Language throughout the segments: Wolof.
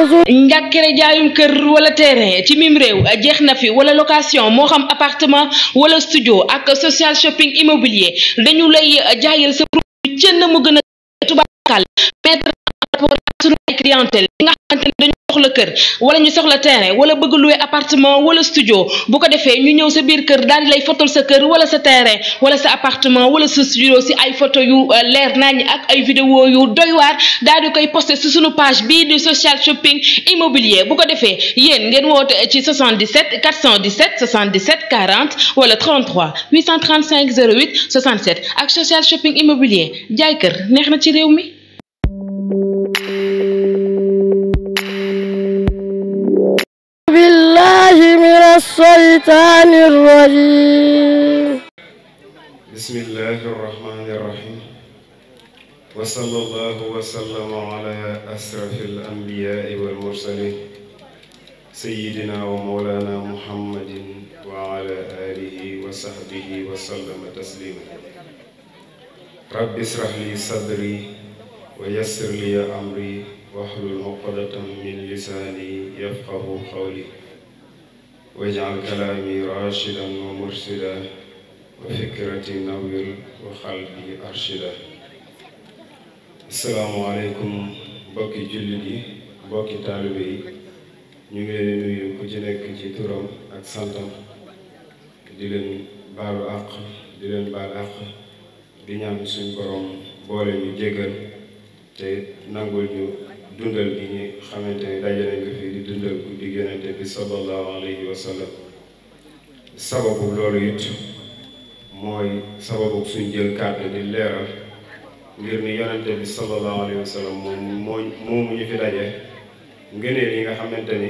njàkkere jaayum kër wala terrain ci mim réew jeex na fi wala location moo xam appartement wala studio ak social shopping immobilier dañu lay jaayal sa produit cën mu gën a tubaakal mettre en rapport ak sunu ay clientèle yi nga xamante ne dañu soxla kër wala ñu soxla terrain wala bëgg louer appartement wala studio bu ko defee ñu ñëw sa biir kër daal di lay fotol sa kër wala sa terrain wala sa appartement wala sa studio si ay photo yu leer nañ ak ay vidéo yu doy waar daal di koy posté si sunu page bii di social shopping immobilier bu ko defee yéen ngeen woote ci 77 417 77 40 wala 33 835 08 67 ak social shopping immobilier jaay kër neex na ci réew mi. الشيطان الرجيم بسم الله الرحمن الرحيم وصلى الله وسلم على أشرف الأنبياء والمرسلين سيدنا ومولانا محمد وعلى آله وصحبه وسلم تسليما رب اشرح لي صدري ويسر لي أمري واحلل عقدة من لساني يفقه قولي واجعل كلامي راشدا ومرشدا وفكرتي نور وقلبي أرشدا السلام عليكم بوكي جلدي بوكي طالبي ñu ngi leen di nuyu ku ci nekk ci turam ak santam di leen baalu àq di leen baal àq di ñaan suñ borom boole ñu jéggal te nangul ñu dundal gi ñi xamante ne daje nañ ko fii di dundal guddi Yonent bi sallallahu alayhi wa sallam sababu loolu it mooy sababu suñ jël kàddu di leeral ngir ni Yonent bi sallallahu alayhi wa sallam moomu ñu fi daje ngëneel yi nga xamante ni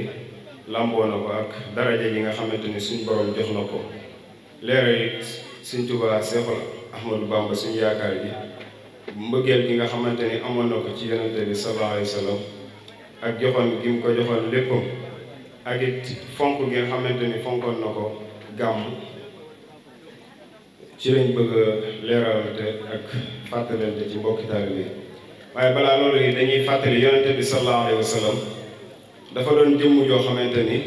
lamboo na ko ak daraja yi nga xamante ni suñ borom jox na ko leeral it suñ Tuubaa Seexul Ahmadu Bamba suñ yaakaar ji mbëggeel gi nga xamante ni amoon na ko ci Yonent bi sallallahu alayhi wa sallam ak joxoon gi mu ko joxoon léppam ak it fonk gi nga xamante ni fonkoon na ko gàmm ci lañ bëgg a leeralante ak fàttalante ci mbokki taalibe bi waaye balaa loolu yi dañuy fàttali Yonent bi sallallahu alayhi wa sallam dafa doon jëmm joo xamante ni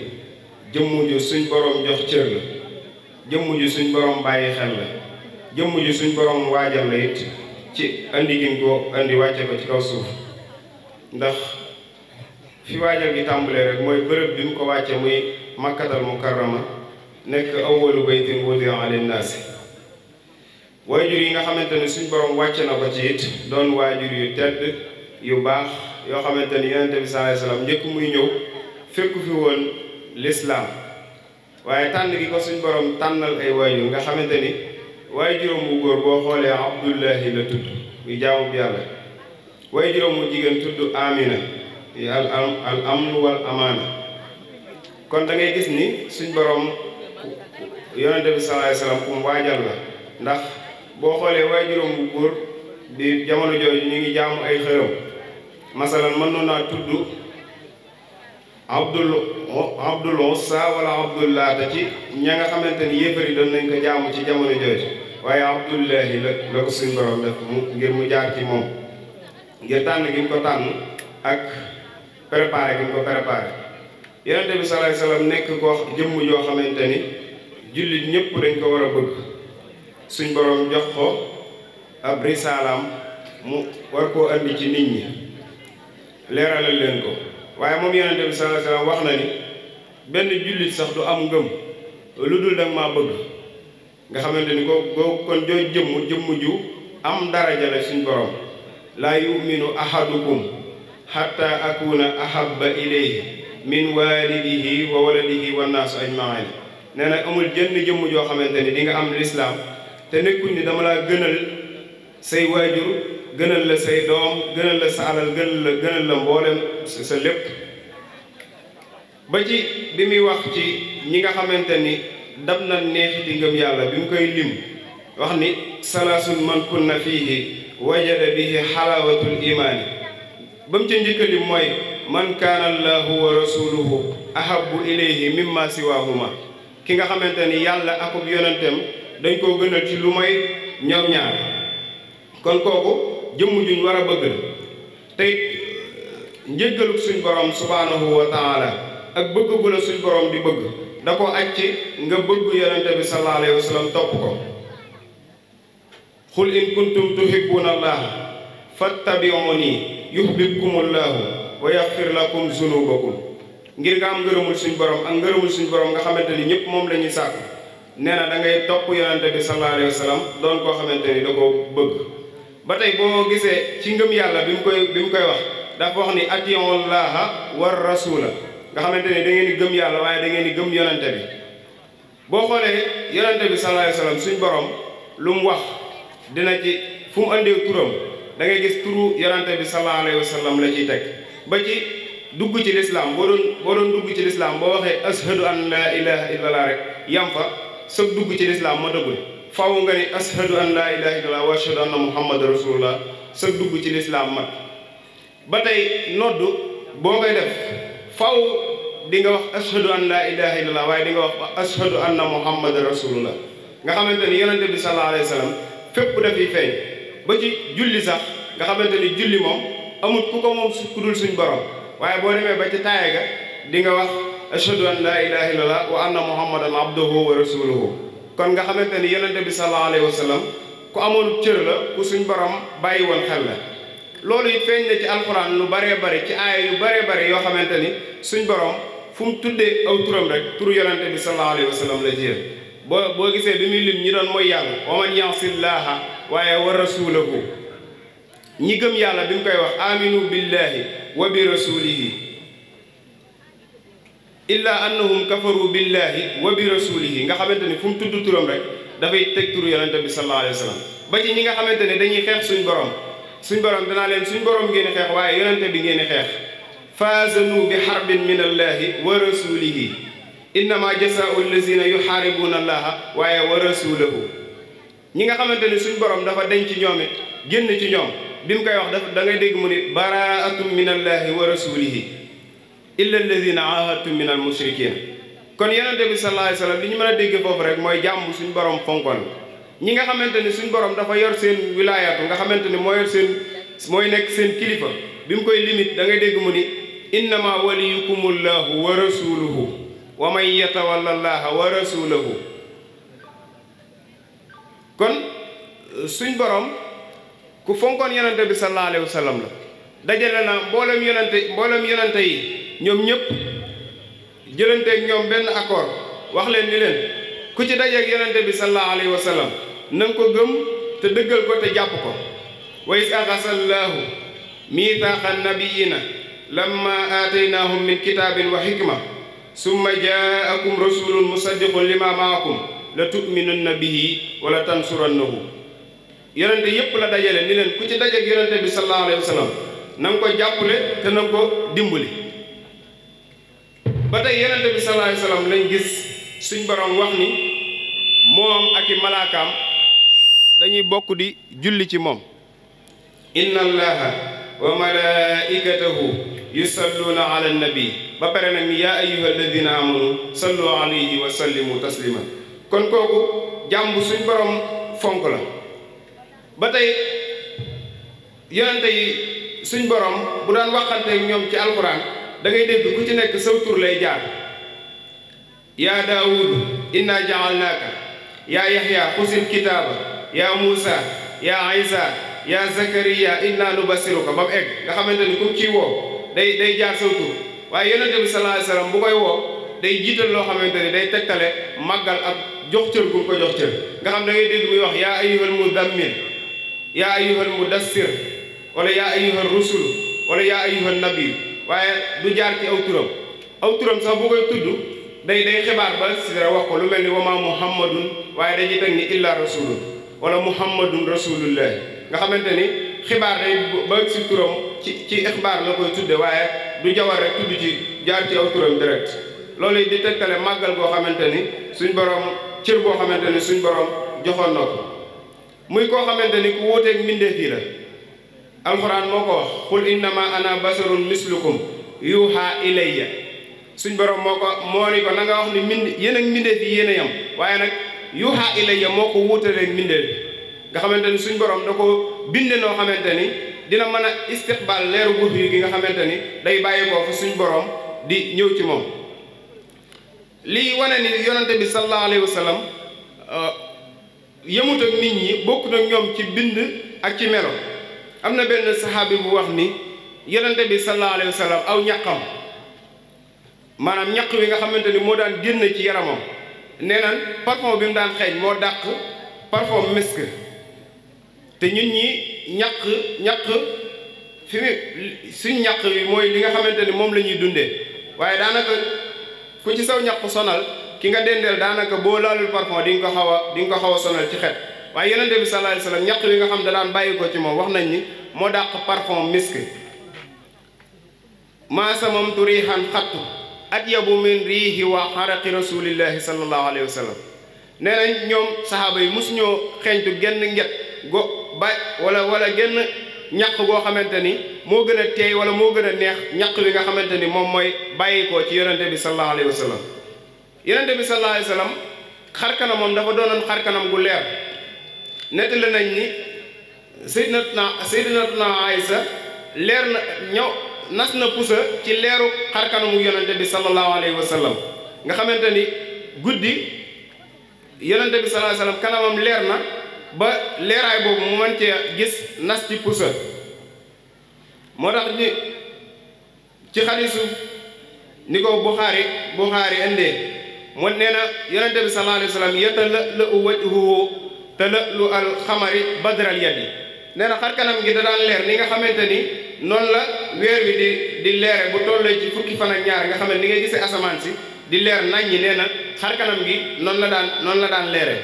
jëmm ju suñ borom jox cër la jëmm ju suñ borom bàyyi xel la jëmm ju suñ borom waajal la it ci andi gi ko andi wàcce ko ci kaw suuf ndax fi waajal gi tàmbalee rek mooy bërëb bi mu ko wàcce muy makkatal mukarrama nekk awwalu baytin wudi'a linnaasi waajur yi nga xamante ni suñ borom wàcce na ko ci it doon waajur yu tedd yu baax yoo xamante ni Yonent bi sallallahu alayhi wa sallam njëkk muy ñëw fekku fi woon lislaam waaye tànn gi ko suñ borom tànnal ay waajur nga xamante ni waajuram bu góor boo xoolee Abdullahi la tudd muy jaamu bi yàlla waajuram mu jigéen tudd Amina al amnu wal amaana kon da ngay gis ni suñ borom Yonent bi sallallahu alayhi wa sallam kum waajal la ndax boo xoolee waajuram bu góor di jamono jooju ñu ngi jaamu ay xërëm masalan mën noon naa tudd Abdul Uzza wala Abdul Laata ci ña nga xamante ni yéefar yi doon nañ ko jaamu ci jamono jooju waaye Abdullahi la ko suñ borom def ngir mu jaar ci moom ngir tànn gi mu ko tànn ak préparé gi mu ko préparé Yonent bi sallallahu alayhi wa sallam nekk koo jëmm joo xamante ni jullit ñëpp dañ ko war a bëgg suñ borom jox ko ab risalaam mu war koo andi ci nit ñi leeralal leen ko waaye moom Yonent bi sallallahu alayhi wa sallam wax na ni benn jullit sax du am ngëm lu dul danga maa bëgg nga xamante ni ko kon jooy jëmm ju am daraja la suñ borom laa yuminu ahadukum hatta akuna ahabba ilayhi min walidihi wa waladihi wa naasu ajmain nee na amul jënn jëmm joo xamante ni di nga am lislaam te nekkul ni dama laa gënal say waajur gënal la say doom gënal la sa alal gënal la mboolem sa lépp ba ci bi muy wax ci ñi nga xamante ni dab na neexiti ngëm yàlla bi mu koy lim wax ni salaasun man kunna fiihi wajada bihi xalaawatul imaani ba mu ca njëkk lim mooy man kaana allahu wa rasuluhu ahabbu ilayhi mimma siwaahuma ki nga xamante ni yàlla akub yonentam dañ koo gënal ci lu mooy ñoom ñaar kon kooku jëmm juñ war a bëgg la tey njëggaluk suñ borom subhanahu wa taala ak bëgg gu la suñ borom di bëgg da ko aj ci nga bëgg yonente bi sallallahu alayhi wa sallam topp ko xul in kuntum tuhibbuna allah fattabi'uni yuhbibkumullahu wa yaghfir lakum zunubakum ngir nga am ngërëmul suñ borom ak ngërëmul suñ borom nga xamante ni ñëpp moom la ñuy sàkk nee na da ngay topp yonente bi sallallahu alayhi wa sallam doon koo xamante ni da koo bëgg ba tey boo gisee ci ngëm yàlla bi mu koy wax dafa wax ni atiiwullaaha war rasula nga xamante ni da ngeen di gëm yàlla waaye da ngeen di gëm yonente bi boo xoolee yonente bi sallallahu alayhi wa sallam suñ borom lu mu wax dina ci fu mu andee turam da ngay gis turu yonente bi sallallahu alayhi wa sallam la ciy teg ba ci dugg ci lislaam boo doon dugg ci lislaam boo waxee ashadu an laa ilaha illallah rek yam fa sëg dugg ci lislaam ma dëggul faw nga ni ashadu an laa ilaha illallah wa ashadu anna muhammad rasulullah sëg dugg ci lislaam mat ba tey noddu boo koy def faw di nga wax ashadu an laa ilaha illallah waaye di nga wax ashadu anna muhammad rasulullah nga xamante ni yonente bi sallallahu alayhi wa sallam fépp dafiy feeñ ba ci julli sax nga xamante ni julli moom amut ku ko moom ku dul suñ borom waaye boo demee ba ci taaye ga di nga wax ashadu an laa ilaha illallah wa anna muhammadan abduhu wa rasuluhu kon nga xamante ni yonente bi sallallahu alayhi wa sallam ku amoon cër la ku suñ borom bàyyi woon xel la loolu it feeñ na ci alxuraan lu baree bari ci aaya yu baree bari yoo xamante ni suñ borom fu mu tuddee aw turam rek turu yonente bi sallallahu alayhi wa sallam la jiyee boo gisee bi muy lim ñi doon mooy yàlla wa man ya'sillaaha waaye wa rasulahu ñi gëm yàlla bi mu koy wax aminu billahi wa bi rasulihi illa annahum kafaru billahi wa bi rasulihi nga xamante ni fu mu tudd turam rek dafay teg turu yonente bi sallallahu alayhi wa sallam ba ci ñi nga xamante ne dañuy xeex suñ borom danaa leen suñ borom ngeen xeex waaye yonente bi ngeen xeex faazanu bi xarbin min allahi wa rasulihi innama jasaau allazina yuxaaribuna allaha waaye wa rasulahu ñi nga xamante ni suñ borom dafa denc ci ñoom it génn ci ñoom bi mu koy wax dafa da ngay dégg mu ni baraatum min allahi wa rasulihi illa allazina ahadtum min al mushrikin kon yonente bi sallallahu alayhi wa sallam li ñu mën a dégg foofu rek mooy jàmm suñ borom fonkoon ñi nga xamante ni suñ borom dafa yor seen wilaayatu nga xamante ni mooy nekk seen kilifa bi mu koy limite da ngay dégg mu ni innama waliyukumullahu wa rasuluhu wa man yatawalla allaha wa rasulahu kon suñ borom ku fonkoon yonente bi sallallahu alayhi wa sallam la dajale na mboolem yonente yi ñoom ñëpp jëlanteeg ñoom benn accord wax leen ni leen ku ci dajeeg yonente bi sallallahu alayhi wa sallam na nga ko gëm te dëggal ko te jàpp ko wa is axasallahu mithaqa nabiyina lamma aataynahum min kitabin wa hikma summa jaakum rasulun musaddiqun lima maakum la tu'minunna bihi wala tansurannahu yonente yépp la dajale ni leen ku ci dajeeg yonente bi sallallahu alayhi wa sallam na nga ko jàppale te na nga ko dimbali ba tey yonente bi sallallahu alayhi wa sallam lañ gis suñ borom wax ni moom ak i malaakaam dañuy bokk di julli ci moom inna allaha wa malaikatahu yusalluuna ala nabi ba pare nag ni yaa ayyuha alladina amanu sallu alayhi wa sallimu tasliman kon kooku jàmm suñ borom fonk la ba tey yonente yi suñ borom bu daan waxante ñoom ci alquran da ngay dégg ku ci nekk saw tur lay jaar yaa daawudu inna jaalnaaka yaa yaxya xusil kitaaba yaa muusa yaa isa yaa zakariya inna nubasiruka ba mu egg nga xamante ni ku kii woo day jaar saw tur waaye yonente bi sallallahu alayhi wasallam bu koy woo day jiital loo xamante ni day tegtale màggal ak jox cër gu ko jox cër nga xam da ngay dégg muy wax yaa ayyuhal mudammil yaa ayyuhal mudassir wala yaa ayyuhal rusul wala yaa ayyuhan nabi waaye du jaar ci aw turam sax bu koy tudd day xibaar ba si wax ko lu mel ni wama muhammadun waaye dañuy teg ni illa rasulun wala muhammadun rasulullah nga xamante ni xibaar day ba si turam ci xibaar la koy tudde waaye du jawar rek tudd ci jaar ci aw turam direct loolu yi di tegtale màggal goo xamante ni suñ borom cër boo xamante ni suñ borom joxoon na ko muy koo xamante ni ku wóoteeg mbindeef yi la alxuraan moo ko wax qul innama ana basarun mislukum yuuxa ilayya suñ borom moo ni ko na nga wax ni yéen ak mbindeef yi yéen a yam waaye nag yuuxa ilayya moo ko wuutaleeg mbindeef nga xamante ni suñ borom da ko binde noo xamante ni dina mën a istiqbal leeru gudd yi gi nga xamante ni day bàyyi ko fa suñ borom di ñëw ci moom. lii wane ni yonante bi sallallahu alayhi wa sallam yëmut ak nit ñi bokk nag ñoom ci bind ak ci melo. am na benn saxaabi bu wax ni yonante bi sallallahu alayhi wa sallam aw ñaqam maanaam ñaq wi nga xamante ni moo daan génn ci yaramam nee na parfum bi mu daan xeeñ moo dàq parfum misk te ñun ñi ñaq fi mu suñ ñaq wi mooy li nga xamante ni moom la ñuy dundee waaye daanaka ku ci saw ñaq sonal ki nga dendeel daanaka boo laalul parfum di nga ko xaw a sonal ci xet waaye yonente bi sallallahu alayhi wasallam ñaq wi nga xam da daan bàyyi ko ci moom wax nañ ni moo dàq parfum misk maa samamtu riixan xattu atyabu min riihi wa xaraqi rasulillahi sallallahu alayhi wa sallam nee nañ ñoom saxaaba yi mosu ñoo xeeñtu genn nget wala genn ñaq goo xamante ni moo gën a teey wala moo gën a neex ñaq wi nga xamante ni moom mooy bàyyikoo ci yonente bi sallallahu alayhi wa sallam yonente bi sallallahu alayhi wa sallam xarkanam moom dafa doonoon xarkanam gu leer nettali nañ ni sayyidatuna Aysa leer na ñëw nas na pusa ci leeru xarkanamu yonente bi sallallahu alayhi wa sallam nga xamante ni guddi yonente bi sallallahu alayhi wa sallam kanamam leer na ba leeraay boobu mu mën cee gis nas ci pusa moo tax ni ci xadiisu ni ko Buxaari indee moo nee na yonente bi sallallahu alayhi wa sallam yatala'lu wajhuhu tala'lu al-xamari badral yadi nee na xarkanam gi da daan leer ni nga xamante ni noonu la weer wi di leere bu tollee ci fukki fan ak ñaar nga xam ne ni ngay gisee asamaan si di leer naññi nee na xar kanam gi noonu la daan leere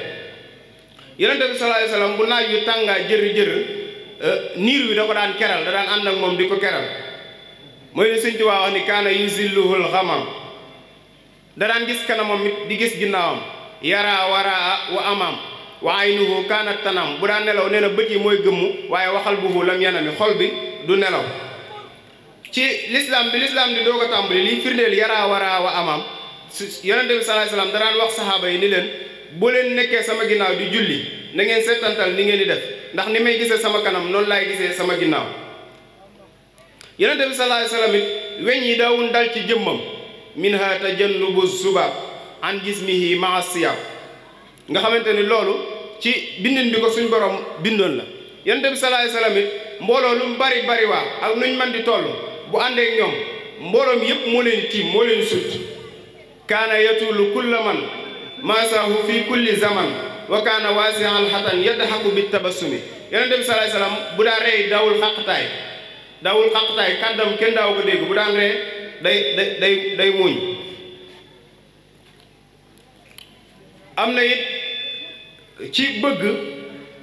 yonente bi sallallahu alayhi wasallam bu naaj wi tàngaa jër niir wi da ko daan keral da daan ànd ak moom di ko keral mooy ne Sëñ Tuubaa wax ni kaana yuzilluhul xamam da daan gis kanamam it di gis ginnaawam yara waraa wa amam wa aynuhu kaanat tanam bu daan nelaw nee na bët yi mooy gëmmu waaye waxal buhu lam yanami xol bi du nelaw ci l'islam di doog a tàmbali liy firndeel yaraa waraa wa amam yonente bi sallallahu alayhi wasallam da daan wax saxaaba yi ni leen boo leen nekkee sama ginnaaw di julli na ngeen seetantal ni ngeen di def ndax ni may gisee sama kanam noonu laay gisee sama ginnaaw yonente bi sallallahu alayhi wasallam it weñ yi daawun dal ci jëmmam minha tajannubu subaab an jismihi ma'a siyab nga xamante ni loolu ci bindin bi ko suñ borom bindoon la yonente bi sallallahu alayhi wasallam it mbooloo lu mu bari waa ak nuñ man di toll bu àndeek ñoom mbooloo mi yëpp moo leen tiim moo leen sut kaana yatulu kulla man maasahu fi kulli zaman wa kaana waasi'al xatan yadhaku bi tabassumi yonente bi sallallahu alayhi wasallam bu daan rey daawul xaqtaay kàddam kenn daaw ko dégg bu daan ree day muuñ am na it ci bëgg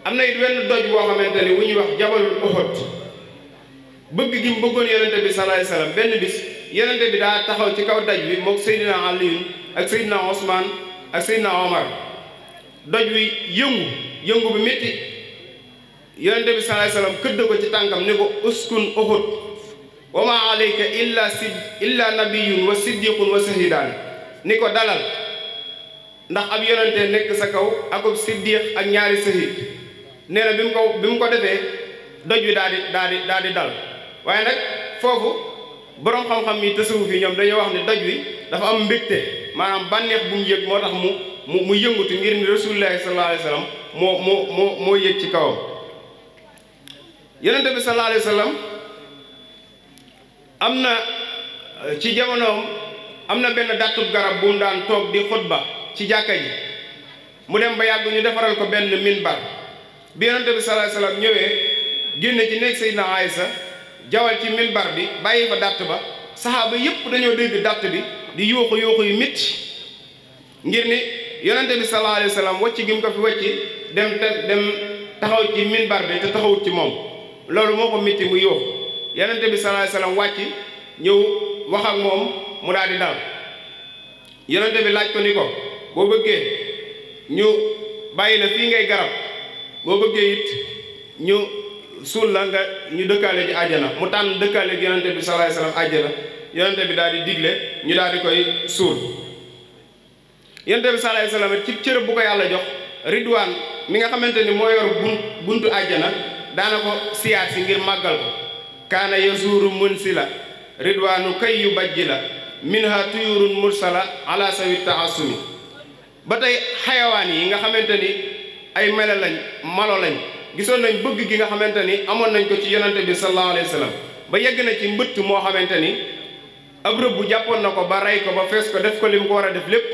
am na it wenn doj boo xamante ni wu ñuy wax jabalul Uhud bëgg gi mu bëggoon yonente bi sallallahu alayhi wasallam benn bis yonente bi daa taxaw ci kaw daj bi mook Seydina Aliyun ak Seydina Osman ak Seydina Omar doj wi yëngu bi métti yonente bi sallallahu alayhi wasallam këdd ko ci tànkam ni ko uskun Uhud wa ma alayka illa nabiyyun wa siddiqun wa shahidaan ni ko dalal ndax ab yonente nekk sa kaw akub siddiq ak ñaari sahid nee na bi mu ko defee doj wi daa di dal waaye nag foofu boroom xam-xam yi tasawuf yi ñoom dañoo wax ne doj wi dafa am mbégte maanaam bànneex bu mu yëg moo tax mu yëngutu ngir ni rasulullahi sallallahu alayhi wasallam moo yëg ci kawam yonente bi sallallahu alayhi wasallam am na ci jamonoom am na benn dattub garab bu mu daan toog di xutba ci jàkka ji mu dem ba yàgg ñu defaral ko benn minbar bi yonente bi sallallahu alayhi wasallam ñëwee génne ci nekk Seydina Aysa jawal ci minbar bi bàyyi fa datt ba saxaaba yépp dañoo dégg datt bi di yuuxu yu métti ngir ni yonente bi sallallahu alayhi wasallam wàcc gi mu ko fi wàcc dem taxaw ci minbar bi te taxawut ci moom loolu moo ko métti mu yuuxu yonente bi sallallahu alayhi wasallam wàcc ñëw wax ak moom mu daal di dal yonente bi laaj ko ni ko boo bëggee ñu bàyyi la fii ngay garab boo bëggee it ñu suul la nga ñu dëkkaale ci àjjana mu tànn dëkkaale ci yonente bi sallallahu alayhi wasallam àjjana yonente bi daal di digle ñu daal di koy suul yonente bi sallallahu alayhi wasallam ci cërëb bu ko yàlla jox ridwaan mi nga xamante ni moo yor buntu àjjana daana ko siyaat si ngir màggal ko kaana yasuuru munsila ridwaanu kay yu bajji la minha tuyurun mursala ala sawi taasumi ba tey xayawaan yi nga xamante ni ay melo lañ malo lañ gisoon nañ bëgg gi nga xamante ni amoon nañ ko ci yonante bi sallallahu alayhi wa sallam ba yegg na ci mbëtt moo xamante ni ab rëbb bu jàppoon na ko ba rey ko ba fees ko def ko li mu ko war a def lépp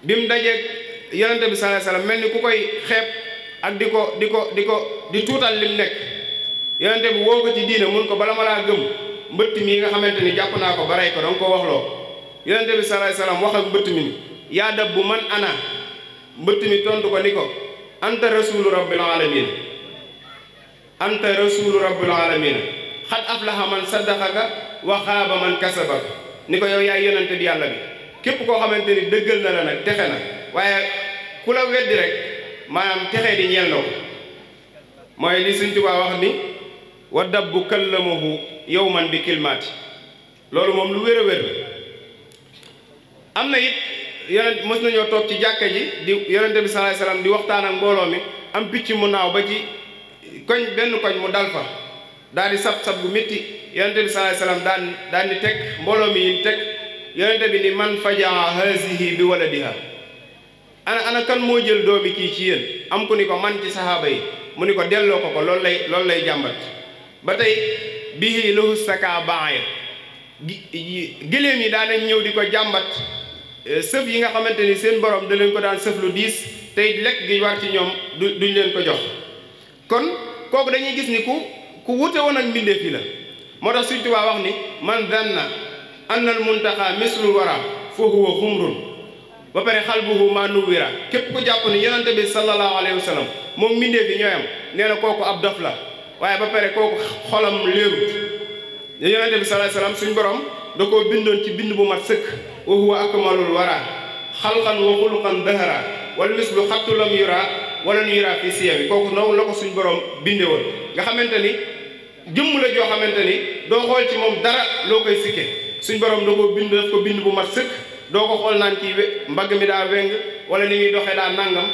bi mu dajeeg yonante bi sallallahu alayhi wa sallam mel ni ku koy xeeb ak di tuutal lim nekk yonante bi woo ko ci diine mun ko bala ma laa gëm mbëtt mi nga xamante ni jàpp naa ko ba rey ko danga ko waxloo yonante bi sallallahu alayhi wa sallam wax ak mbëtt mi yaa dabbu man ana mbëtt mi tontu ko ni ko anta rasulu rabbil alamin anta rasulu rabbil alamin xad aflaha man saddaqaka wa xaaba man kasabaka ni ko yow yaay yonante bi yàlla bi képp koo xamante ni dëggal na la nag texe na waaye ku la weddi rek maanaam texe di ñeel na ko mooy li Sëñ Tuubaa wax ni wa dabbu kallamahu yawman bi kilmaati loolu moom lu wér a wér am na it yonent mës nañoo toog ci jàkka ji di yonente bi sallallahu alayhi wasallam di waxtaan ak mbooloo mi am picc mu naaw ba ci benn koñ mu dal fa daal di sab bu métti yonente bi sallallahu alayhi wasallam daan di teg mbooloo mi yi teg yonente bi ni man fajaa haasihi bi waladiha ana kan moo jël doomi kii ci yéen am ku ni ko man ci sahaaba yi mu ni ko delloo ko loolu lay jàmbat ba tey bihi lahu saka baaya gëléem yi daan nañ ñëw di ko jàmbat sëf yi nga xamante ni seen borom da leen ko daan sëf lu diis tey lekk gi war ci ñoom duñ leen ko jox kon kooku dañuy gis ni ku wute woon ak mbindeef yi la moo tax Sëñ Tuubaa wax ni man danna anna al muntaqa mislul wara fa huwa xumrun ba pare xalbuhu ma nuwira képp ku jàpp ni yonente bi sallallahu alayhi wa sallam moom mbindeef yi ñooyam nee na kooku ab dof la waaye ba pare kooku xolam léerut yonente bi sallallahu alayhi wa sallam suñ borom da koo bindoon ci bind bu mat sëkk wa huwa akmalul wara xalqan wa xuluqan dahara wal mislu xattu lam yura wala nu yura fi siyami kooku noonu la ko suñ borom binde woon nga xamante ni jëmm la joo xamante ni doo xool ci moom dara loo koy sikke suñ borom da koo bind daf ko bind bu mat sëkk doo ko xool naan kii mbagg mi daa weng wala ni muy doxee daa nangam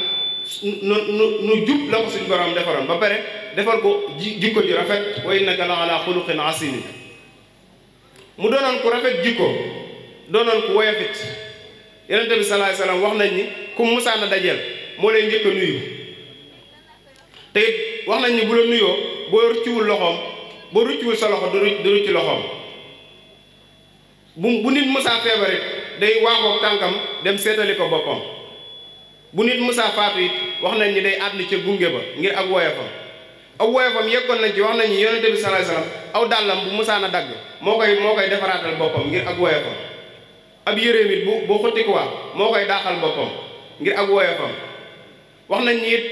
nu jub la ko suñ borom defaroon ba pare defal ko jikko ju rafet wa innaka la ala xuluqin asim mu doonoon ku rafet jikko doonoon ku woyofit yonente bi sallallahu alayhi wasallam wax nañ ni ku musaana dajeel moo lay njëkk a nuyu te it wax nañ ni bu la nuyoo boo rucciwul loxoom boo rucciwul sa loxo du rucci loxoom bu nit musaa feebar it day waaxoog tànkam dem seetali ko boppam bu nit musaa faatu it wax nañ ni day àdd ca gunge ba ngir ak woyofam aw woyofam yeggoon nañ ci wax nañ ni yonente bi sallallahu alayhi wasallam aw dàllam bu musaana dagg moo koy defaraatal boppam ngir ak woyofam ab yéreem it bu xottikuwaa moo koy daaxal boppam ngir ak woyofam wax nañ ni it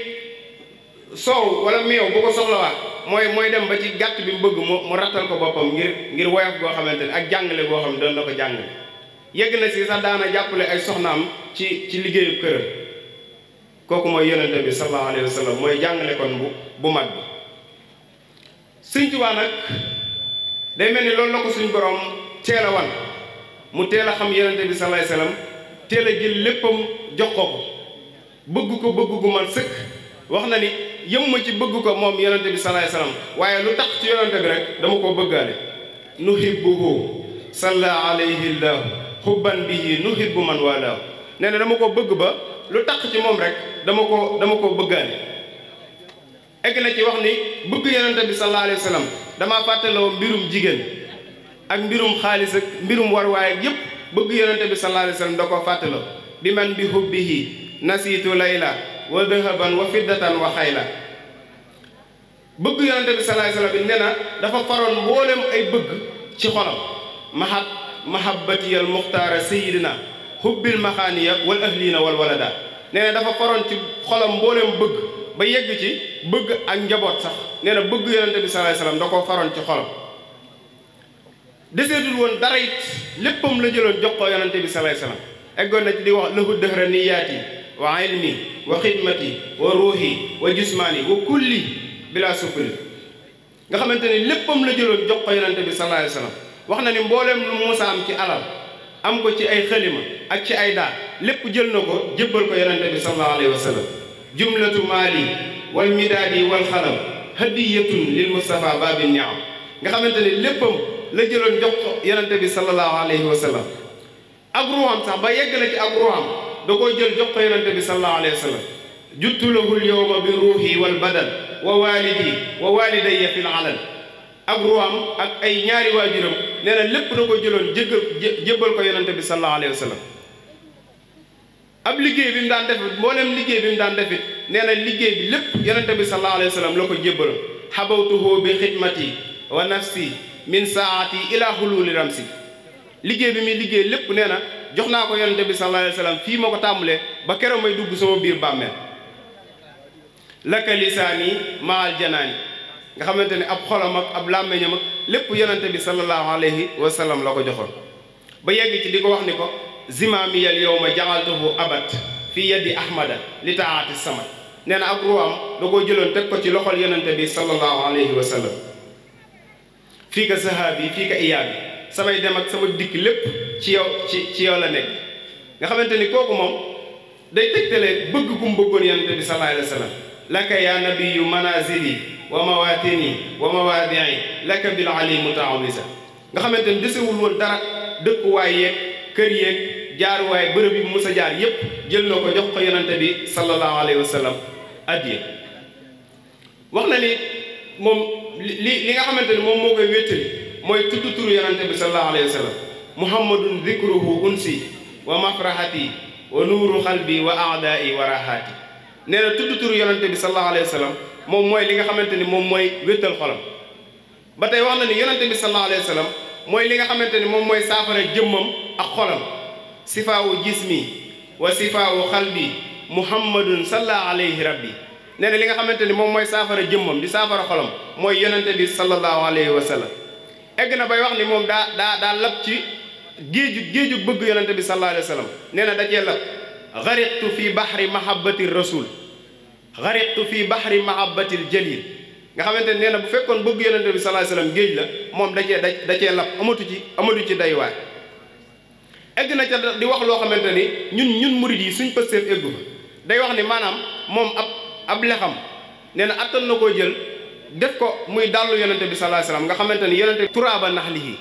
soow wala meew bu ko soxlawaa mooy dem ba ci gàtt bi mu bëgg mu rattal ko boppam ngir woyof goo xamante ne ak jàngale goo xam ne doon na ko jàngale yegg na si sax daana jàppale ay soxnaam ci liggéeyu këram kooku mooy yonente bi sallallahu alayhi wa sallam mooy jàngale kon bu mag bi Sëñ Tuubaa nag day mel ni loolu la ko suñ borom teel a wan mu teel a xam yonente bi sallallahu alayhi wa sallam teel a jël léppam jox ko bëgg ko bëgg gu man sëkk wax na ni yëm ma ci bëgg ko moom yonente bi sallallahu alayhi wa sallam waaye lu tax ci yonente bi rek dama koo bëggaale nuhibbuhu salla alayhi llahu xubban bihi nuhibbu man walaahu nee na dama ko bëgg ba lu tax ci moom rek dama ko bëggaale egg na ci wax ni bëgg yonente bi sallallahu alayhi wa sallam damaa fàttaloo mbirum jigéen ak mbirum xaalis ak mbirum warwaay ak yépp bëgg yonente bi sallallahu alayhi wa sallam da koo fàttaloo bi man bi hubbihi nasiitu layla wa dahaban wa fiddatan wa xayla bëgg yonente bi sallallahu alayhi wa sallam bi nee na dafa faroon mboolem ay bëgg ci xolam mahabbatiyal muxtaara sayidina hubbil maxaaniya wal ahlina wal walada nee na dafa faroon ci xolam mboolem bëgg ba yegg ci bëgg ak njaboot sax nee na bëgg yonente bi sallallahu alayhi wasallam da koo faroon ci xolam deseetul woon dara it léppam la jëloon jox ko yonente bi sallallahu alayhi wasallam eggoon na ci di wax lahu dëhra niyaati wa ilmi wa xidmati wa ruuhi wa jismaani wa kulli bila sufri nga xamante ni léppam la jëloon jox ko yonente bi sallallahu alayhi wasallam wax na ni mbooleem lu musa am ci alal am ko ci ay xalima ak ci ay daa lépp jël na ko jébbal ko yonente bi sallallahu alayhi wasallam jumlatu maali wal midaadi wal xalam hadiyatun lil Mustafa babi niam nga xamante ni léppam la jëloon jox ko yonente bi sallallahu alayhi wa sallam ak ruuxam sax ba yegg na ci ak ruuxam da koo jël jox ko yonente bi sallallahu alayhi wa sallam juttu lahul yawma bi ruuhi wal badal wa walidi wa walidayya fil alal ak ruuxam ak ay ñaari waajuram nee na lépp da koo jëloon jébbal ko yonente bi sallallahu alayhi wa sallam ab liggéey bi mu daan def mboolem liggéey bi mu daan defit nee na liggéey bi lépp yonente bi sallallahu alayhi wa sallam la ko jébbaloon xabawtuhu bi xidmati wa nafsi min saati ila hululi ramsi liggéey bi muy liggéey lépp nee na jox naa ko yonente bi sallallahu alayhi wa sallam fii ma ko tàmbalee ba keroog may dugg sama biir bàmmeel laka lisaani maal janaani nga xamante ne ab xolam ak ab làmmeñam ak lépp yonente bi sallallahu alayhi wa sallam la ko joxoon ba yegg ci di ko wax ni ko zimaamiyal yawma jaxaltuhu abat fi yaddi ahmada li taati samad nee na ak ruwaam da koo jëloon teg ko ci loxol yonente bi sallallahu alayhi wa sallam fii ka sahaabi fii ka iyaabi samay dem ak sama dikk lépp ci yow la nekk nga xamante ni kooku moom day tegtale bëgg gu mu bëggoon yonente bi sallallahu alayhi wa sallam laka ya nabiyu manazili wa mawatini wa mawaadii laka bil ali mutaawisa nga xamante ni desewul woon dara dëkkuwaay yeeg kër yeeg jaaruwaay bërëb yi musa jaar yépp jël na ko jox ko yonente bi sallallahu alayhi wa sallam addiya wax na ni moom li nga xamante ni moom moo koy wéttali mooy tudd turu yonente bi sallallahu alayhi wa sallam muhammadun dhikruhu unsi wa mafrahati wa nuuru xalbi wa aadai wa rahaati nee na tudd turu yonente bi sallallahu alayhi wa sallam moom mooy li nga xamante ni moom mooy wéttal xolam ba tey wax na ni yonente bi sallallahu alayhi wa sallam mooy li nga xamante ni moom mooy saafara jëmmam ak xolam sifaawu jismi wa sifaawu xalbi muhammadun salla alayhi rabbi nee na li nga xamante ni moom mooy saafara jëmmam di saafara xolam mooy yonente bi sallallahu alayhi wa sallam egg na bay wax ni moom daa lab ci géeju bëgg yonente bi sallallahu alayhi wa sallam nee na da cee lab gariqtu fi bahri mahabbati rasul gariqtu fi bahri mahabbati jalil nga xamante ni nee na bu fekkoon bëgg yonente bi sallallahu alayhi wa sallam géej la moom da cee lab amatu ci day waay egg na ca di wax loo xamante ni ñun murid yi suñ pësteef eggu fa day wax ni maanaam moom ab lexam nee na attan na koo jël def ko muy dàllu yonente bi sallallahu alayhi wasallam nga xamante ni yonente turaaba naxlihi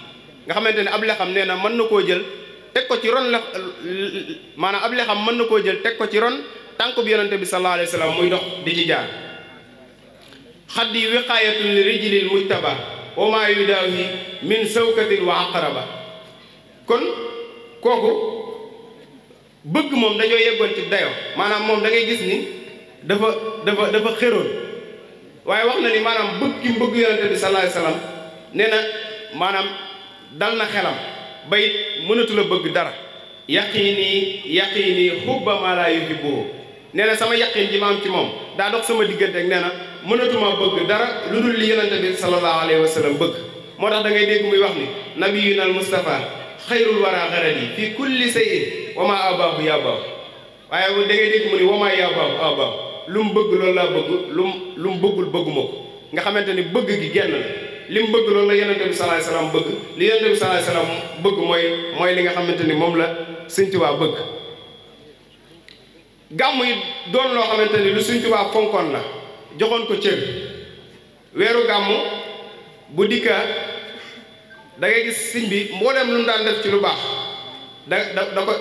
nga xamante ni ab lexam nee na mën na koo jël teg ko ci ron maanaam ab lexam mën na koo jël teg ko ci ron tànk bi yonente bi sallallahu alayhi wasallam muy dox di ci jaar xaddi wiqaayatun li rijlil mujtaba wa maa yudaawi min sawkatin wa aqraba kon kooku bëgg moom dañoo yeggoon ci dayo maanaam moom da ngay gis ni dafa xéroon waaye wax na ni maanaam bëgg ki bëgg yonente bi sallallahu alayhi wasallam nee na maanaam dal na xelam ba it mënatu la bëgg dara yaqiini xubba maa laa yuhibbu nee na sama yaqin ji ma am ci moom daa dox sama diggante ak nee na mënatuma bëgg dara lu dul li yonente bi sallallahu alayhi wasallam bëgg moo tax da ngay dégg muy wax ni nabiyuna al mustafa xayrul wara garadi fi kulli sayin wa ma abaahu yaa baahu waaye da ngay dégg mu ni wa ma yaa baahu abaahu lu mu bëgg loolu laa bëgg lu mu bëggul bëgguma ko nga xamante ni bëgg gi genn la li mu bëgg loolu la yonente bi sallallahu alayhi wasallam bëgg li yonente bi sallallahu alayhi wasallam bëgg mooy li nga xamante ni moom la Sëñ Tuubaa bëgg gàmm yi doon loo xamante ni lu Sëñ Tuubaa fonkoon la joxoon ko cër weeru gàmm bu dikka da ngay gis sëñ bi mbooleem lu mu daan def ci lu baax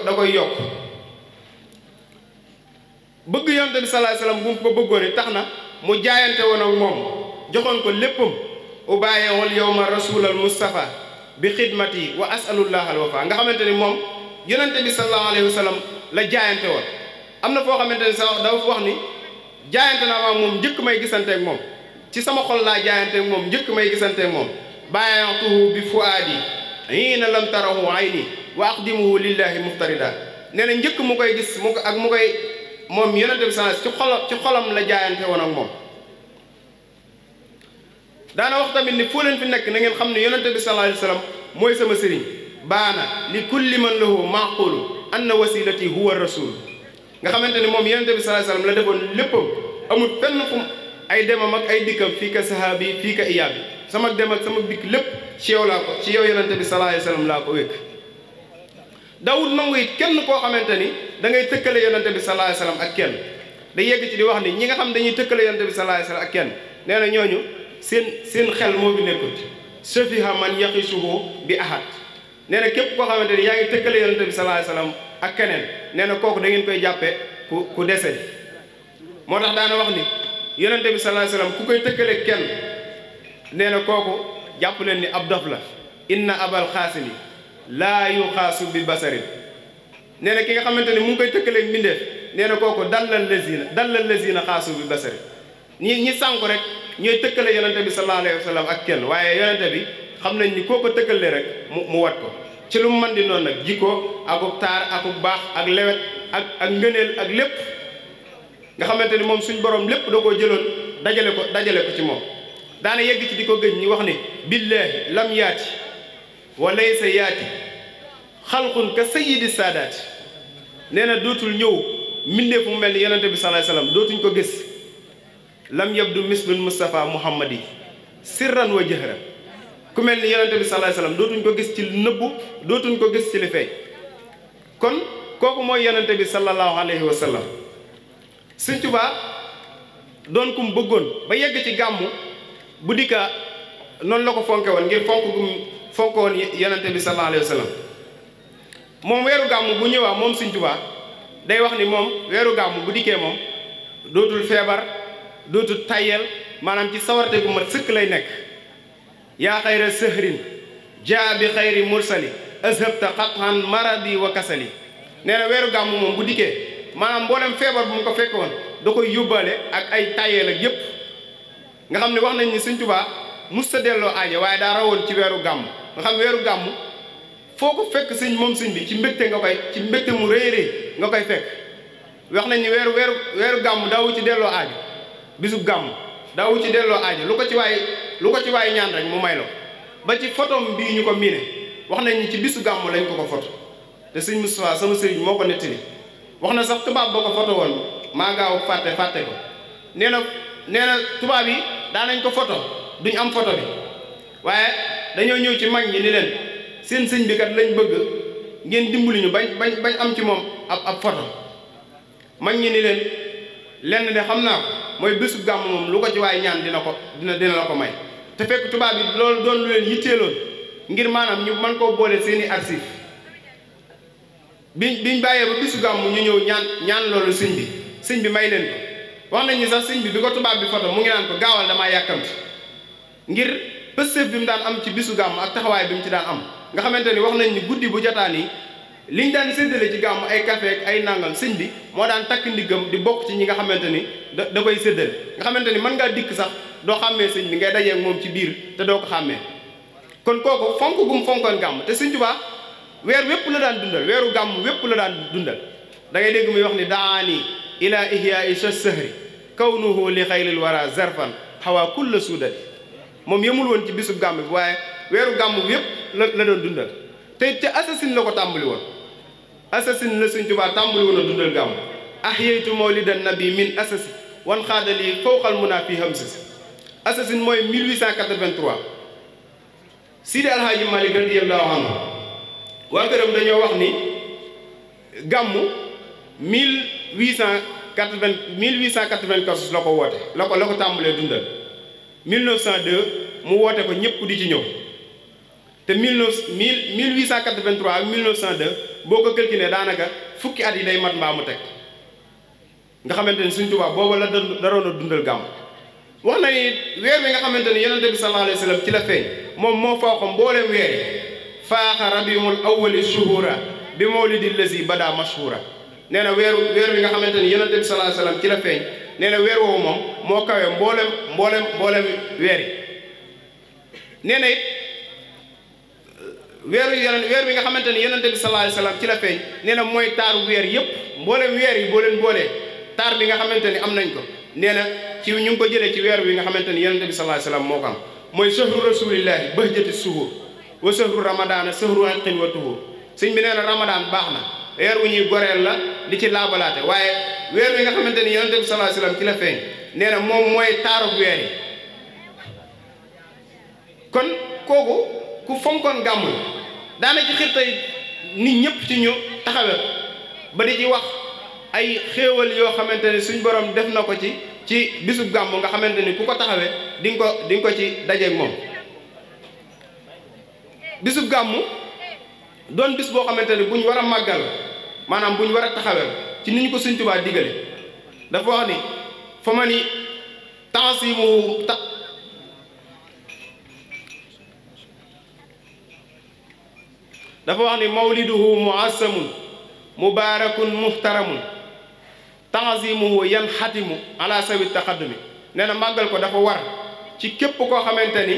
da koy yokk bëgg yonente bi sallallahu alayhi wasallam bu mu ko bëggoon it tax na mu jaayante woon ak moom joxoon ko léppam ubaayewul yawma rasulal mustafa bi xidmati wa asalullah al wafa nga xamante ni moom yonente bi sallallahu alayhi wasallam la jaayante woon am na foo xamante ni sax dafa wax ni jaayante naa waa moom njëkk may gisanteeg moom ci sama xol laa jaayanteeg moom njëkk may gisanteeg moom bàyyantuhu bi fuaadi hiina lam tarahu ayni wa aqdimuhu lillahi muftarida nee na njëkk mu koy gis mu koy moom yonente bi sallallahu alayhi wasallam ci xolam la jaayante woon ak moom daana wax tamit ni foo leen fi nekk na ngeen xam ne yonente bi sallallahu alayhi wasallam mooy sama sëriñ baana li kulli man lahu maqulu anna wasilati huwa rasul nga xamante ni moom yonente bi sallallahu alayhi wasallam la defoon léppam amul fenn fu ay demam ak ay dikkam fii ka sahaabi fii ka iyaabi sama dem ak sama dikk lépp ci yow laa ko ci yow yonente bi sallallahu alayhi wasallam laa ko wékk Daawud nangu it kenn koo xamante ni da ngay tëkkale yonente bi sallallahu alayhi wasallam ak kenn da yegg ci di wax ni ñi nga xam dañuy tëkkale yonente bi sallallahu alayhi wasallam ak kenn nee na ñooñu seen xel moo fi nekkut safiha man yaxisuhu bi ahad nee na képp koo xamante ni yaa ngi tëkkale yonente bi sallallahu alayhi wasallam ak keneen nee na kooku da ngeen koy jàppe ku dese moo tax daana wax ni yonente bi sallallahu alayhi wasallam ku koy tëkkale kenn nee na kooku jàpp leen ni ab dof la inna abal xaasimi laa yuxaasu bi basarin nee na ki nga xamante ni mu ngi koy tëkkale mbindeef nee na kooku dallal lazina xaasu bi basarin ñi sànku rek ñooy tëkkale yonente bi sallallahu alayhi wasallam ak kenn waaye yonente bi xam nañ ni koo ko tëkkale rek mu wat ko ci lu mu mën di noonu nag jikko akub taar akub baax ak lewet ak ngëneel ak lépp nga xamante ni moom suñ borom lépp da koo jëloon dajale ko ci moom daana yegg ci di ko gëj ñi wax ni billaahi lam yaati wa laysa yaati xalqun ka sayyidi saadaati nee na dootul ñëw mbindeef mu mel ni yonente bi sallallahu alayhi wasallam dootuñ ko gis lam yabdu mislul Mustafa Muhammadi sirran wa jahran ku mel ni yonente bi sallallahu alayhi wasallam dootuñ ko gis ci nëbbu dootuñ ko gis ci li feeñ kon kooku mooy yonente bi sallallahu alayhi wa sallam Sëñ Tuubaa doon kum bëggoon ba yegg ci gàmmu bu dikka noonu la ko fonke woon ngir fonk woon yonente bi sallallahu alayhi wa sallam moom weeru gàmmu bu ñëwaa moom Sëñ Tuubaa day wax ni moom weeru gàmmu bu dikkee moom dootul feebar dootul tayyel maanaam ci sawarte gu mat sëkk lay nekk yaa xayra sëhrin jaa bi xayri mursali azhabta xathan maradi wa kasali nee na weeru gàmmu moom bu dikkee maanaam mboolem feebar bu mu ko fekk woon da koy yóbbaale ak ay tayyel ak yépp nga xam ne wax nañ ni Sëñ Tuubaa mus sa delloo aaja waaye daa rawoon ci weeru gàmm nga xam weeru gàmm foo ko fekk sëñ bi ci mbégte mu rëy rëy nga koy fekk wax nañ ni weeru gàmm daawu ci delloo aajo bisu gàmm daawu ci delloo aajo lu ko ci waay ñaan rek mu may la ba ci photom bii ñu ko miine wax nañ ni ci bisu gàmm lañ ko photo te sëñ Moustapha sama sëriñ moo ko nettali wax na sax tubaab ba ko photo woon maa gaaw fàtte ko nee na tubaab yi daanañ ko photo duñ am photo bi waaye dañoo ñëw ci mag ñi ni leen seen sëñ bi kat lañ bëgg ngeen dimbali ñu bañ am ci moom ab photo mag ñi ni leen lenn de xam naa ko mooy bésu gàmm moom lu ko ci waay ñaan dina la ko may te fekk tubaab yi loolu doon lu leen yitteeloon ngir maanaam ñu mën koo boole seeni archive biñ bàyyee ba bésu gàmm ñu ñëw ñaan loolu sëñ bi may leen ko wax nañ ni sax sëñ bi ko tubaab bi photo mu ngi naan ko gaawal damaa yàkkamti ngir pëstëf bi mu daan am ci bisu gàmm ak taxawaay bi mu ci daan am nga xamante ni wax nañ ni guddi bu jotaan yi liñ daan séddale ci gàmm ay café ak ay nangam sëñ bi moo daan takk ndiggam di bokk ci ñi nga xamante ni da koy séddale nga xamante ni mën ngaa dikk sax doo xàmmee sëñ bi ngay dajee ak moom ci biir te doo ko xàmmee kon kooku fonk gum fonkoon gàmm te Sëñ Tuubaa weer wépp la daan dundal weeru gàmm wépp la daan dundal da ngay dégg muy wax ni daani ila ihya'i sahri kawnuhu li xayril wara zarfan xawaa kulla suudati moom yemul woon ci bisub gàmm bi waaye weeru gàmm bi yépp la doon dundal te ca assasine la ko tàmbali woon assasine la Sëñ Tuubaa tàmbali woon a dundal gàmm ahyaytu mawlidan nabi min assasi wan xaadali fawqal muna fi hamsasi assasine mooy 1883 Sidi Alhaaji Malik radiyallahu anhu waa këram dañoo wax ni gàmmu 1894 la ko woote la ko tàmbalee dundal 1902 mu woote ko ñëpp di ci ñëw te 1883 ak 1902 boo ko calculé daanaka fukki at yi day mat mbaa mu teg nga xamante ni Sëñ Tuubaa booba la daroon a dundal gàmm wax na ni weer bi nga xamante ni Yonent bi sallallahu alayhi wa sallam ci la feeñ moom moo foo xam mbooleem weer yi faaxa rabiul awwali shuhura bi mawlidi lazi bada mashhura nee na weer bi nga xamante ni Yonent bi sallallahu alayhi wa sallam ci la feeñ nee na weer woowu moom moo kawee mboolem weer yi nee na it weer bi nga xamante ni Yonent bi sallallahu alayhi wa sallam ci la feeñ nee na mooy taaru weer yëpp mboolem weer yi boo leen boolee taar bi nga xamante ni am nañ ko nee na ci ñu ngi ko jëlee ci weer bi nga xamante ni Yonent bi sallallahu alayhi wa sallam moo ko am mooy sahru rasulillahi bahjati suhur wa sahru ramadana sahru atqin wa tuhur sëñ bi nee na ramadan baax na weer wu ñuy goreel la di ci laabalaate waaye weer wi nga xamante ni Yonent bi sallallahu alayhi wa sallam ci la feeñ nee na moom mooy taarub weer yi kon kooku ku fonkoon gàmm la daana ci xirtay nit ñëpp ci ñu taxawee ba di ci wax ay xéewal yoo xamante ne suñ borom def na ko ci ci bisub gàmm nga xamante ni ku ko taxawee di nga ko ci dajeeg moom. bisub gàmm doon bis boo xamante ni bu ñu war a màggal maanaam bu ñu war a taxawee ci ni ñu ko Sëñ Tuubaa digale dafa wax ni fa ma ni tansimu dafa wax ni mawliduhu muassamun mubarakun muhtaramun tanzimuhu yan xatimu ala sawi taqaddumi nee na màggal ko dafa war ci képp koo xamante ni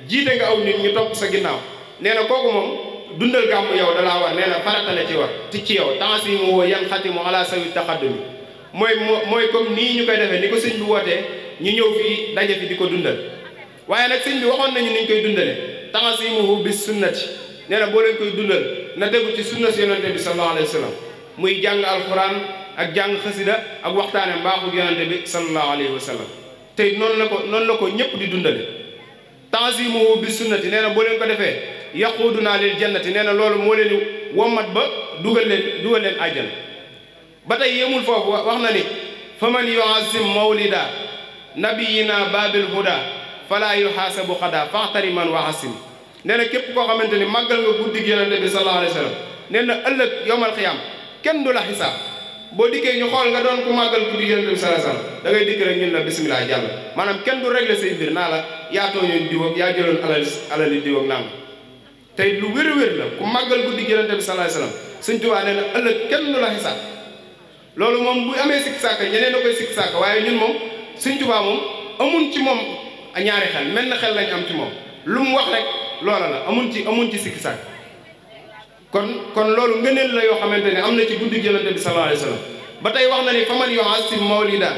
jiite nga aw nit ñu topp sa ginnaaw nee na kooku moom dundal gàmm yow dalaa war nee na farata la ci war ci yow tanzimuhu yan xatimu ala sawi taqaddumi mooy comme nii ñu koy defee ni ko sëñ bi wootee ñu ñëw fii daje fi di ko dundal waaye nag sëñ bi waxoon nañu niñ koy dundale tanzimuhu bis sunnati nee na boo leen koy dundal na tegu ci sunna si yonante bi sallallahu alayhi wa sallam muy jàng alquran ak jàng xasida ak waxtaane mbaaxu yonante bi sallallahu alayhi wa sallam tey noonu la ko ñëpp di dundale tanzimuhu bi sunnati nee na boo leen ko defee yaquduna lil jannati nee na loolu moo leen wommat ba dugal leen àjjana ba tey yemul foofu wax na ni fa man yuazim mawlida nabiyina babil huda fala yuhasabu xada faxtari man wahasim nee na képp koo xamante ni màggal nga guddig yonente bi sallallahu alayhi wa sallam nee na ëllëg yowmal xiyaam kenn du la xisaab boo dikkee ñu xool nga doon ku màggal guddig yonente bi sallallahu alayhi wa sallam da ngay dikk rek ñun la bisimilah jàll maanaam kenn du régler say mbir naa la yaa tooñoon diw ak yaa jëloon alali diw ak nanga tey lu wér-wér la ku màggal guddig yonente bi sallallahu alayhi wa sallam Sëñ Tuubaa nee na ëllëg kenn du la xisaab loolu moom bu amee sikk sàkk ñeneen da koy sikk sàkk waaye ñun moom Sëñ Tuubaa moom amun ci moom ñaari xel mel na xel lañ am ci moom lu mu wax rek loola la amun ci sikki sàkk kon loolu ngëneel la yoo xamante ne am na ci guddi yonente bi sallallahu alayhi wa sallam ba tey wax na ni faman yu'azzim mawlida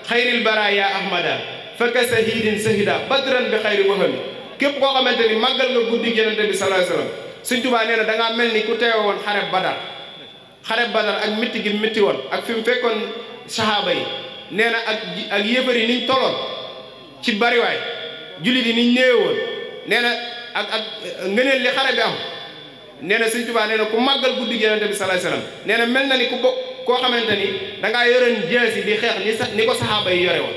xayril baraya ahmada faka sahidin sahida badran bi xayri wahami képp koo xamante ni màggal nga guddi yonente bi sallallahu alayhi wa sallam Sëñ Tuubaa nee na da ngaa mel ni ku teewe woon xareb badar ak mitti gi mitti woon ak fi mu fekkoon sahaaba yi nee na ak yéefar yi niñ toloon ci bariwaay jullit yi niñ néewe woon nee na ak ngëneel li xare bi am nee na Sëñ Tuubaa nee na ku màggal guddi yonente bi sallallahu alayhi wasallam nee na mel na ni ku bokk koo xamante ni dangaa yoroon jeesi di xeex ni ko saxaaba yi yore woon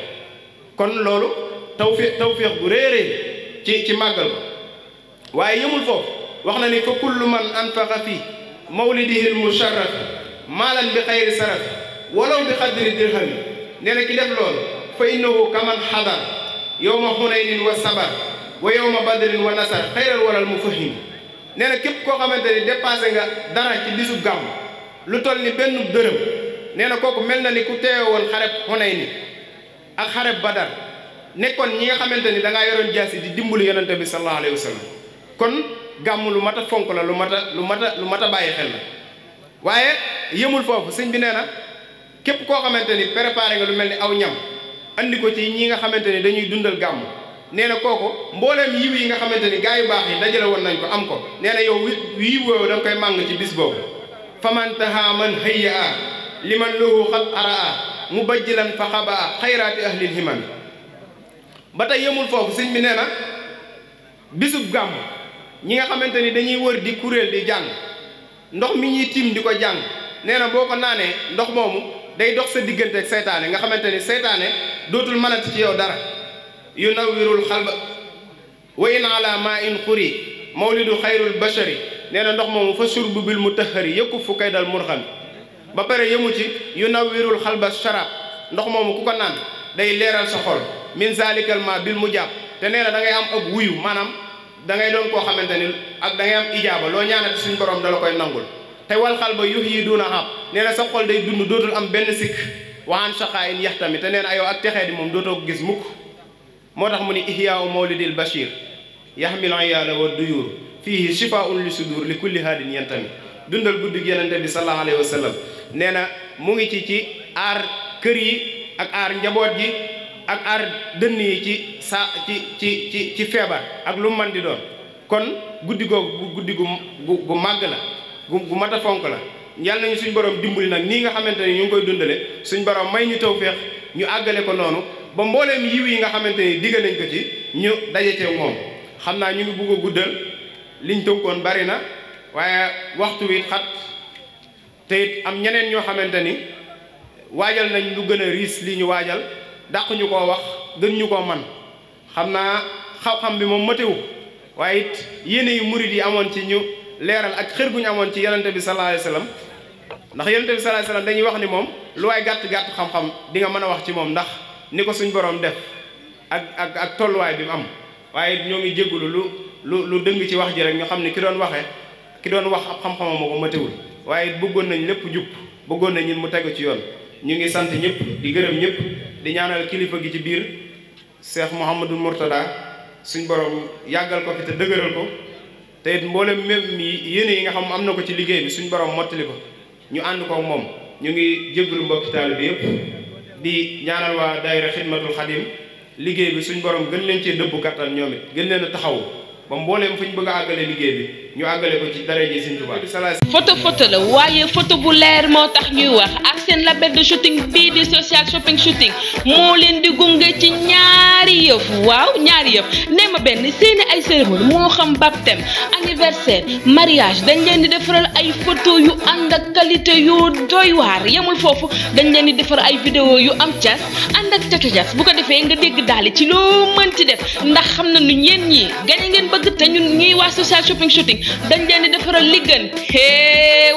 kon loolu tawfiix bu réeréy ci màggal ko waaye yëmul foofu wax na ni fa kullu man anfaqa fi mawlidihi al musharraf maalan bi xayri saraf walaw bi xadri dirhami nee na ki def loolu fa innahu kaman xadar yawma xunaynin wa sabar wa yawma badrin wa nasar xayral walal mu fahim nee na képp koo xamante ni dépassé nga dara ci bisu gàmm lu toll ni benn dërëm nee na kooku mel na ni ku teewe woon xareb Xunayni ak xareb Badar nekkoon ñi nga xamante ni da ngaa yoroon jaasi di dimbali yonente bi sallallahu alayhi wa sallam kon gàmm lu mat a fonk la lu mat a bàyyi xel la waaye yëmul foofu sëñ bi nee na képp koo xamante ni préparé nga lu mel ni aw ñam andi ko ci ñi nga xamante ni dañuy dundal gàmm nee na kooku mbooleem yiw yi nga xamante ni gaa yu baax yi dajale woon nañ ko am ko nee na yow yiw woowu da nga koy màng ci bis boobu famantaha man hayya a liman lahu xat araa mubajjilan fa xabaa xayraati ahlil himami ba tey yemul foofu sëñ bi nee na bisub gàmm ñi nga xamante ni dañuy wër di kuréel di jàng ndox mi ñuy tiim di ko jàng nee na boo ko naanee ndox moomu day dox sa diggante ak seytaane nga xamante ni seytaane dootul mënati ci yow dara yunawwirul xalba wa in ala ma in xuri mawlidu xayrul bashari nee na ndox moomu fa surbu bil mutahhari yëkku fu kay dal murxami ba pare yëmu ci yunawwirul xalba sharab ndox moomu ku ko naan day leeral sa xol min zalikal ma bil mujab te nee na da ngay am ak wuyu maanaam da ngay doon koo xamante ni ak da ngay am ijaaba loo ñaanati suñ borom dala koy nangul te wal xalba yuhyi duna xaab nee na sa xol day dund dootul am benn sikk waan shaqaa in yaxtami te nee na yow ak texee di moom dootoo ko gis mukk moo tax mu ni ihyaau mawlidil bashir yaxmil iyaala wa duyur fiihi shifaun li sudur li kulli haadin yantami dundal guddi yonente bi sallallahu alayhi wa sallam nee na mu ngi ci aar kër yi ak aar njaboot gi ak aar dënn yi ci feebar ak lu man di doon kon guddi googu guddi gu màgg la gu mat a fonk la yàlla nañu suñ borom dimbali nag nii nga xamante ni ñu ngi koy dundale suñ borom may ñu tawfeex ñu àggale ko noonu ba mbooleem yiw yi nga xamante ni digg nañ ko ci ñu dajete moom xam naa ñu ngi bugg a guddal liñ tënkoon bari na waaye waxtu wi xat te it am ñeneen ñoo xamante ni waajal nañ lu gën a riis li ñu waajal dàq ñu koo wax gën ñu koo man xam naa xam-xam bi moom matewu waaye it yéene yu murid yi amoon ci ñu leeral ak xër gu ñu amoon ci yonente bi sallallahu alayhi wasallam ndax yonente bi sallallahu alayhi wasallam dañuy wax ni moom lu waay gàtt-gàtt xam-xam di nga mën a wax ci moom ndax ni ko suñ borom def ak tolluwaay bi mu am waaye ñoo ngi jéggulu lu dëng ci wax ji rek ñu xam ne ki doon wax ab xam-xamam moo ko matewul waaye bëggoon nañ lépp jub bëggoon nañ mu tegu ci yoon ñu ngi sant ñëpp di gërëm ñëpp di ñaanal kilifa gi ci biir Cheikh Mouhamadou Mourtada suñ borom yàggal ko fi te dëgëral ko te it mboolem même yéene yi nga xam am na ko ci liggéey bi suñ borom mottali ko ñu ànd ko moom ñu ngi jégalu mbokki taalibe bi yëpp di ñaanal waa daayira Xidmatul Xadim liggéey bi suñ borom gën leen cee dëbbu kattan ñoom it gën leen a taxaw ba mbooleem fu ñu bëgg a àggale liggéey bi ñu àggale ko ci daraje Sëriñ Tuubaa. photo la waaye photo bu leer moo tax ñuy wax ak seen label de shooting bii di social shopping shooting moo leen di gunge ci ñaari yëf waaw ñaari yëf nee ma benn seeni ay cérémonie moo xam baptême anniversaire mariage dañ leen di defaral ay photo yu ànd ak qualité yu doy waar yemul foofu dañ leen di defar ay vidéo yu am cas ànd ak catu-cas bu ko defee nga dégg daal ci loo mënti def ndax xam na nu ñeen ñii gañe ngeen bëgg te ñun ñuy waa social shopping shooting dañ leen di defaral li gën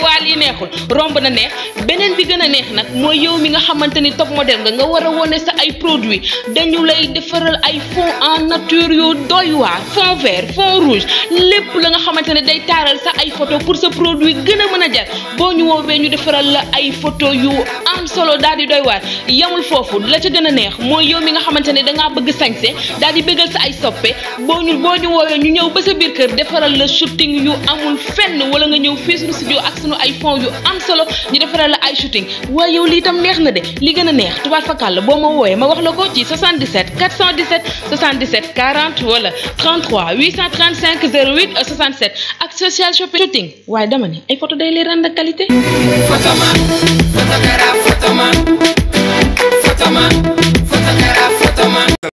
waa lii neexul romb na neex beneen bi gën a neex nag mooy yow mi nga xamante ni top modèle nga war a wone sa ay produits dañu lay defaral ay fond en nature yu doy waar fond vert fond rouge lépp la nga xamante ne day taaral sa ay photo pour sa produit gën a mën a jar boo ñu woowee ñu defaral la ay photo yu am solo daal di doy waar yamul foofu la ca gën a neex mooy yow mi nga xamante ne dangaa bëgg sañse daal di bëggal sa ay soppe boo ñu woowee ñu ñëw ba sa biir kër defaral la shooting yu amul fenn wala nga ñëw fii suñu studio ak suñu ay fond yu am solo ñu defaral la ay shooting waaye yow lii tam neex na de li gën a neex tubaab fakal la boo ma woowee ma wax la ko ci 77 417 77 40 wala 33 835 08 67 ak social shopping shooting waaye dama ne ay photo day leer ànd ak qualité.